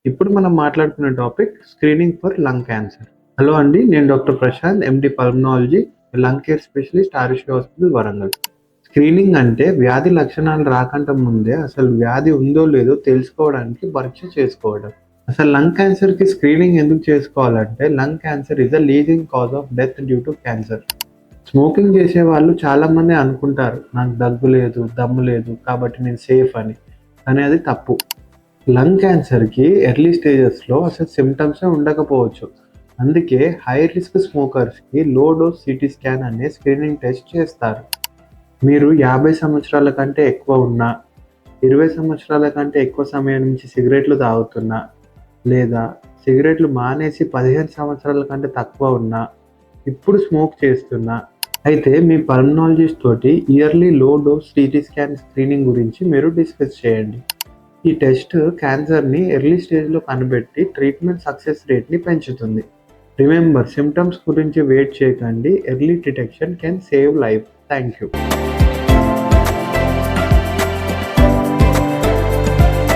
ఇప్పుడు మనం మాట్లాడుకునే topic screening for lung cancer. Hello అండి, నేను doctor Prashanth, MD pulmonology, lung care specialist, Arushi hospital, Warangal. Screening అంటే వ్యాధి లక్షణాలు రాకంటే ముందే అసలు వ్యాధి ఉందో లేదో తెలుసుకోవడానికి పరీక్ష చేసుకోవడం. అసలు లంగ్ క్యాన్సర్కి స్క్రీనింగ్ ఎందుకు చేసుకోవాలంటే, lung cancer is the leading cause of death due to cancer. Smoking చేసే వాళ్ళు చాలామంది అనుకుంటారు, నాకు దగ్గు లేదు, దమ్ము లేదు కాబట్టి నేను సేఫ్ అని. కానీ అది తప్పు. లంగ్ క్యాన్సర్కి ఎర్లీ స్టేజెస్లో అసలు సిమ్టమ్సే ఉండకపోవచ్చు. అందుకే హై రిస్క్ స్మోకర్స్కి లో డోస్ సిటీ స్కాన్ అనే స్క్రీనింగ్ టెస్ట్ చేస్తారు. మీరు 50 సంవత్సరాల కంటే ఎక్కువ ఉన్నా, 20 సంవత్సరాల కంటే ఎక్కువ సమయం నుంచి సిగరెట్లు తాగుతున్నా, లేదా సిగరెట్లు మానేసి 15 సంవత్సరాల కంటే తక్కువ ఉన్నా, ఇప్పుడు స్మోక్ చేస్తున్నా, అయితే మీ పల్మనాలజిస్ట్ తోటి ఇయర్లీ లో డోస్ సిటీ స్కాన్ స్క్రీనింగ్ గురించి మీరు డిస్కస్ చేయండి. ఈ టెస్ట్ క్యాన్సర్ని ఎర్లీ స్టేజ్లో కనిపెట్టి ట్రీట్మెంట్ సక్సెస్ రేట్ని పెంచుతుంది. రిమెంబర్, సిమ్టమ్స్ గురించి వెయిట్ చేయకండి. Early detection can save life. Thank you.